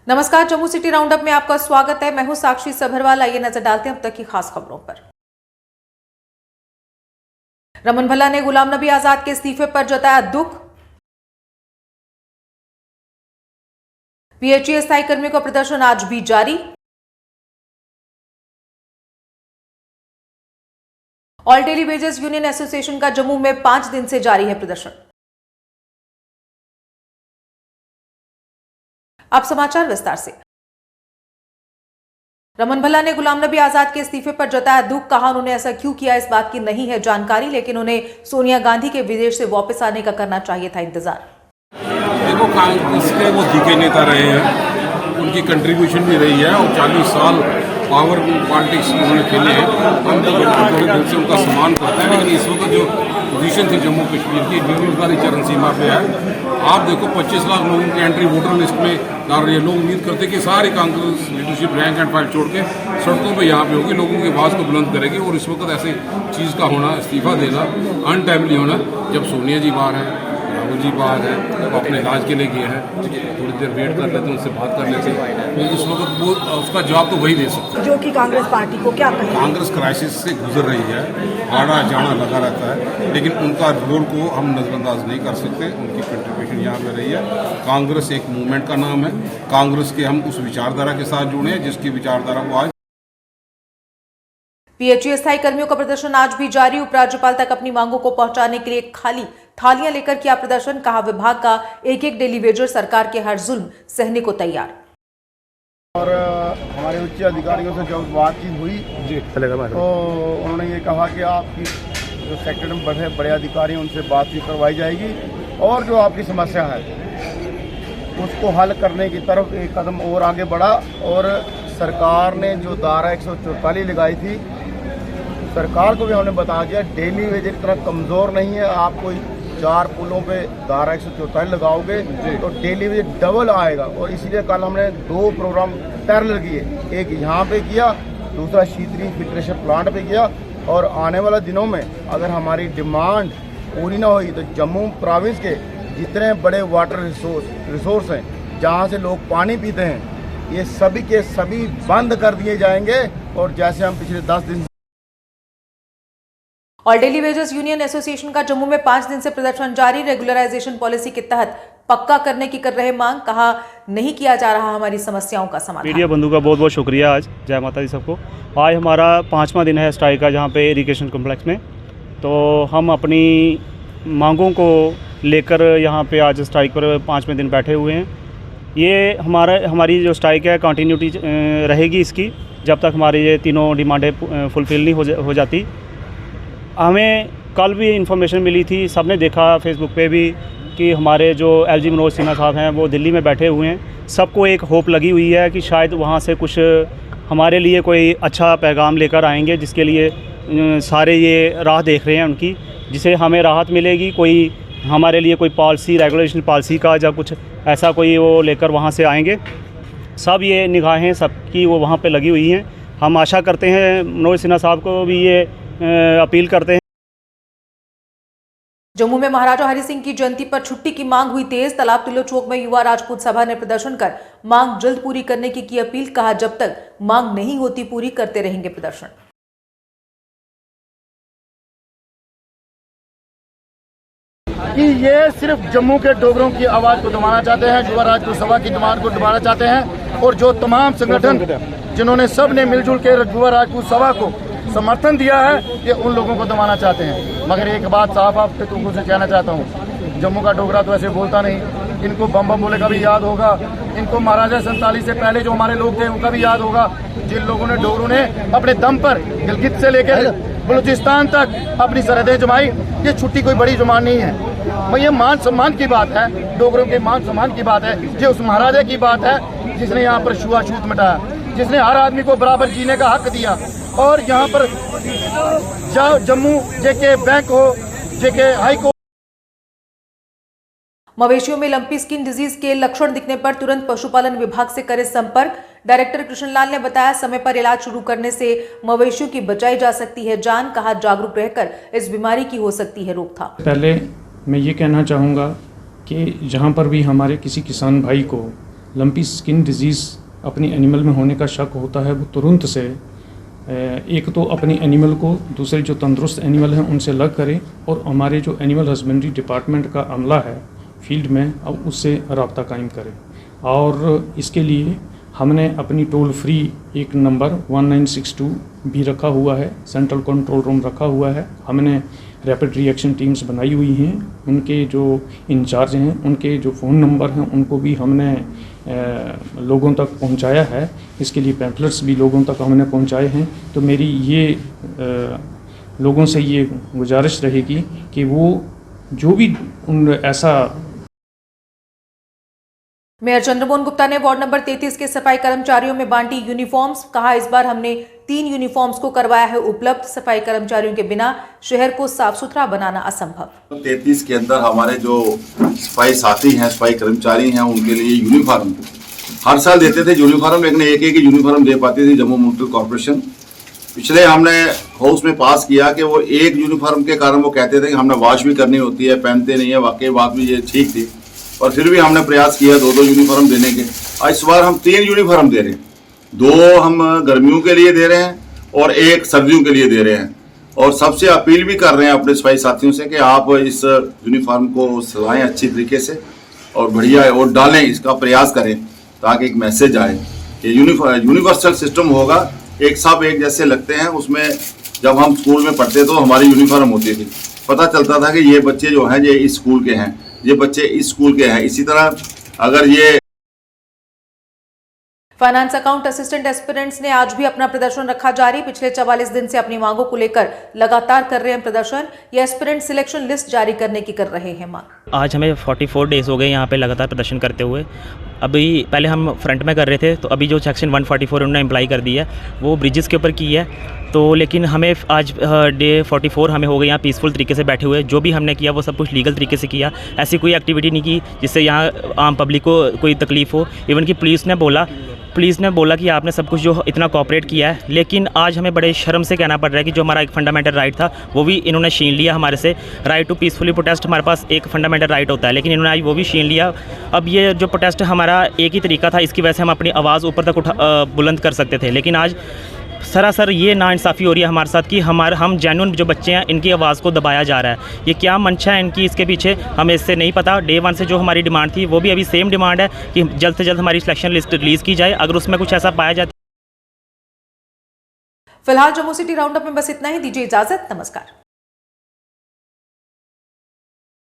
नमस्कार, Jammu city roundup में आपका स्वागत है। मैं हूं साक्षी सभरवाल। आइए नजर डालते हैं अब तक की खास खबरों पर। रमन भल्ला ने गुलाम नबी आजाद के इस्तीफे पर जताया दुख। पीएचई स्थायी कर्मियों का प्रदर्शन आज भी जारी। All daily wages union association का जम्मू में 5 दिन से जारी है प्रदर्शन। अब समाचार विस्तार से। रमन भल्ला ने गुलाम नबी आजाद के इस्तीफे पर जताया दुख। कहा उन्होंने ऐसा क्यों किया इस बात की नहीं है जानकारी, लेकिन उन्हें सोनिया गांधी के विदेश से वापस आने का करना चाहिए था इंतजार। देखो, कांग्रेस के वो दिखे नेता रहे हैं, उनकी कंट्रीब्यूशन भी रही है और 40 साल पावर पॉलिटिक्स उन्होंने खेले हैं। हम तो थोड़े दिल से उनका सम्मान करते हैं, लेकिन इस वक्त जो पोजीशन थी जम्मू कश्मीर की बेरोजगारी चरम सीमा पे है। आप देखो 25 लाख लोगों की एंट्री वोटर लिस्ट में डाल रही है। लोग उम्मीद करते कि सारी Congress leadership rank and file छोड़ के सड़कों पे यहाँ पे होगी, लोगों की आवाज़ को बुलंद करेगी। और इस वक्त ऐसे चीज़ का होना, इस्तीफा देना अनटाइमली होना, जब सोनिया जी बाहर हैं, राहुल जी बाहर हैं, वो अपने इलाज के लिए गए हैं, थोड़ी देर वेट कर लेते हैं, उनसे बात कर लेते हैं, तो इस वक्त वो उसका जवाब तो वही दे सकते हैं। जो कि कांग्रेस पार्टी को क्या कहें? कांग्रेस क्राइसिस से गुजर रही है, आना जाना लगा रहता है, लेकिन उनका रोल को हम नजरअंदाज नहीं कर सकते। उनकी कंट्रीब्यूशन यहाँ पे रही है। कांग्रेस एक मूवमेंट का नाम है। कांग्रेस के हम उस विचारधारा के साथ जुड़े हैं जिसकी विचारधारा को आज। पीएचई स्थायी कर्मियों का प्रदर्शन आज भी जारी। उपराज्यपाल तक अपनी मांगों को पहुंचाने के लिए खाली थालियां लेकर किया प्रदर्शन। कहा विभाग का एक एक डेली वेजर सरकार के हर जुल्म सहने को तैयार। और हमारे उच्च अधिकारियों से जब बातचीत हुई तो उन्होंने ये कहा कि आपकी जो सेक्टर में बड़े अधिकारी हैं उनसे बातचीत करवाई जाएगी और जो आपकी समस्या है उसको हल करने की तरफ एक कदम और आगे बढ़ा। और सरकार ने जो धारा 144 लगाई थी, सरकार को भी हमने बता दिया डेली वेज इतना कमज़ोर नहीं है। आप कोई 4 पुलों पे धारा 144 लगाओगे तो डेली वेज डबल आएगा। और इसीलिए कल हमने 2 प्रोग्राम पैरेलल किए, एक यहाँ पे किया, दूसरा शीतरी फिल्ट्रेशन प्लांट पे किया। और आने वाले दिनों में अगर हमारी डिमांड पूरी ना हुई तो जम्मू प्रोविंस के जितने बड़े वाटर रिसोर्स हैं जहाँ से लोग पानी पीते हैं, ये सभी के सभी बंद कर दिए जाएंगे। और जैसे हम पिछले 10 दिन all daily wages union association का जम्मू में 5 दिन से प्रदर्शन जारी। रेगुलराइजेशन पॉलिसी के तहत पक्का करने की कर रहे मांग। कहा नहीं किया जा रहा हमारी समस्याओं का समाधान। मीडिया बंधु का बहुत बहुत शुक्रिया। आज जय माता दी सबको। आज हमारा 5वां दिन है स्ट्राइक का, जहाँ पे इरिगेशन कम्प्लेक्स में। तो हम अपनी मांगों को लेकर यहाँ पे आज स्ट्राइक पर 5वें दिन बैठे हुए हैं। ये हमारी जो स्ट्राइक है कंटिन्यूटी रहेगी इसकी, जब तक हमारी ये तीनों डिमांडें फुलफ़िल नहीं हो जाती। हमें कल भी इंफॉर्मेशन मिली थी, सबने देखा फेसबुक पे भी, कि हमारे जो एलजी मनोज सिन्हा साहब हैं वो दिल्ली में बैठे हुए हैं। सबको एक होप लगी हुई है कि शायद वहाँ से कुछ हमारे लिए कोई अच्छा पैगाम लेकर आएंगे, जिसके लिए सारे ये राह देख रहे हैं उनकी, जिसे हमें राहत मिलेगी। कोई हमारे लिए कोई पॉलिसी, रेगुलेशन पॉलिसी का या कुछ ऐसा कोई वो लेकर वहाँ से आएंगे। सब ये निगाहें सबकी वो वहाँ पे लगी हुई हैं। हम आशा करते हैं, मनोज सिन्हा साहब को भी ये अपील करते हैं। जम्मू में महाराजा हरि सिंह की जयंती पर छुट्टी की मांग हुई तेज। तालाब तिलो चौक में युवा राजपूत सभा ने प्रदर्शन कर मांग जल्द पूरी करने की अपील। कहा जब तक मांग नहीं होती पूरी करते रहेंगे प्रदर्शन। कि ये सिर्फ जम्मू के डोगरों की आवाज़ को दबाना चाहते हैं, युवा राजपूत सभा की डिमांड को दबाना चाहते हैं। और जो तमाम संगठन जिन्होंने सब ने मिलजुल के युवा राजपूत सभा को समर्थन दिया है, ये उन लोगों को दबाना चाहते हैं। मगर एक बात साफ आप लोगों से कहना चाहता हूँ, जम्मू का डोगरा तो ऐसे बोलता नहीं। इनको बम बम बोले का भी याद होगा, इनको महाराजा 47 से पहले जो हमारे लोग थे उनका भी याद होगा, जिन लोगों ने डोगरों ने अपने दम पर गिलगित से लेकर बलूचिस्तान तक अपनी सरहदें जमाई। ये छुट्टी कोई बड़ी जुबान नहीं है भाई, ये मान सम्मान की बात है, डोगरों के मान सम्मान की बात है। ये उस महाराजा की बात है जिसने यहाँ पर छुआछूत मिटाया, जिसने हर आदमी को बराबर जीने का हक दिया। और यहाँ पर जम्मू जेके बैंक हो, जेके हाई कोर्ट। मवेशियों में लंपी स्किन डिजीज के लक्षण दिखने पर तुरंत पशुपालन विभाग से करे संपर्क। डायरेक्टर कृष्णलाल ने बताया समय पर इलाज शुरू करने से मवेशियों की बचाई जा सकती है जान। कहा जागरूक रहकर इस बीमारी की हो सकती है रोकथाम। पहले मैं ये कहना चाहूँगा कि जहाँ पर भी हमारे किसी किसान भाई को लंपी स्किन डिजीज़ अपनी एनिमल में होने का शक होता है वो तुरंत से एक तो अपनी एनिमल को दूसरे जो तंदुरुस्त एनिमल हैं उनसे अलग करें और हमारे जो एनिमल हस्बेंड्री डिपार्टमेंट का अमला है फील्ड में अब उससे रब्ता कायम करें। और इसके लिए हमने अपनी टोल फ्री एक नंबर 1962 भी रखा हुआ है, सेंट्रल कंट्रोल रूम रखा हुआ है। हमने रैपिड रिएक्शन टीम्स बनाई हुई हैं, उनके जो इंचार्ज हैं उनके जो फ़ोन नंबर हैं उनको भी हमने लोगों तक पहुंचाया है। इसके लिए पैम्फलेट्स भी लोगों तक हमने पहुंचाए हैं। तो मेरी ये लोगों से ये गुजारिश रहेगी कि वो जो भी उन ऐसा। मेयर चंद्रमोहन गुप्ता ने वार्ड नंबर 33 के सफाई कर्मचारियों में बांटी यूनिफॉर्म्स। कहा, इस बार हमने 3 यूनिफॉर्म्स को करवाया है उपलब्ध। सफाई कर्मचारियों के बिना शहर को साफ सुथरा बनाना असंभव। 33 के अंदर हमारे जो सफाई साथी हैं, सफाई कर्मचारी हैं, उनके लिए यूनिफॉर्म हर साल देते थे यूनिफॉर्म, लेकिन एक एक यूनिफॉर्म दे पाती थी जम्मू म्युनिसिपल कॉर्पोरेशन। पिछले हमने हाउस में पास किया कि वो एक यूनिफॉर्म के कारण वो कहते थे कि हमने वॉश भी करनी होती है, पहनते नहीं है। वाकई बात भी ये ठीक थी, और फिर भी हमने प्रयास किया 2-2 यूनिफॉर्म देने के। इस बार हम 3 यूनिफॉर्म दे रहे हैं, 2 हम गर्मियों के लिए दे रहे हैं और 1 सर्दियों के लिए दे रहे हैं। और सबसे अपील भी कर रहे हैं अपने सफाई साथियों से कि आप इस यूनिफॉर्म को सिलाएं अच्छी तरीके से और बढ़िया और डालें, इसका प्रयास करें ताकि एक मैसेज आए कि यूनिवर्सल सिस्टम होगा, एक सब एक जैसे लगते हैं। उसमें जब हम स्कूल में पढ़ते तो हमारी यूनिफॉर्म होती थी, पता चलता था कि ये बच्चे जो हैं ये इस स्कूल के हैं, ये बच्चे इस स्कूल के हैं। इसी तरह अगर ये फाइनेंस अकाउंट असिस्टेंट एस्पिरेंट्स ने आज भी अपना प्रदर्शन रखा जारी। पिछले 44 दिन से अपनी मांगों को लेकर लगातार कर रहे हैं प्रदर्शन। ये एस्पिरेंट सिलेक्शन लिस्ट जारी करने की कर रहे हैं मांग। आज हमें 44 डेज हो गए यहाँ पे लगातार प्रदर्शन करते हुए। अभी पहले हम फ्रंट में कर रहे थे, तो अभी जो सेक्शन 144 उन्होंने अप्लाई कर दी है वो ब्रिजेस के ऊपर की है। तो लेकिन हमें आज डे 44 हमें हो गए यहाँ पीसफुल तरीके से बैठे हुए। जो भी हमने किया वो सब कुछ लीगल तरीके से किया, ऐसी कोई एक्टिविटी नहीं की जिससे यहाँ आम पब्लिक को कोई तकलीफ़ हो। इवन कि पुलिस ने बोला कि आपने सब कुछ जो इतना कोऑपरेट किया है, लेकिन आज हमें बड़े शर्म से कहना पड़ रहा है कि जो हमारा एक फंडामेंटल राइट था वो भी इन्होंने छीन लिया हमारे से। राइट टू पीसफुली प्रोटेस्ट हमारे पास एक फंडामेंटल राइट होता है, लेकिन इन्होंने आज वो भी छीन लिया। अब ये जो प्रोटेस्ट हमारा एक ही तरीका था, इसकी वजह से हम अपनी आवाज़ ऊपर तक बुलंद कर सकते थे, लेकिन आज सरासर ये नाइंसाफ़ी हो रही है हमारे साथ कि हम जेन्युइन जो बच्चे हैं इनकी आवाज़ को दबाया जा रहा है। ये क्या मंशा है इनकी, इसके पीछे हमें इससे नहीं पता। डे 1 से जो हमारी डिमांड थी वो भी अभी सेम डिमांड है कि जल्द से जल्द हमारी सिलेक्शन लिस्ट रिलीज़ की जाए। अगर उसमें कुछ ऐसा पाया जाता। फिलहाल जम्मू सिटी राउंड अप में बस इतना ही। दीजिए इजाजत, नमस्कार।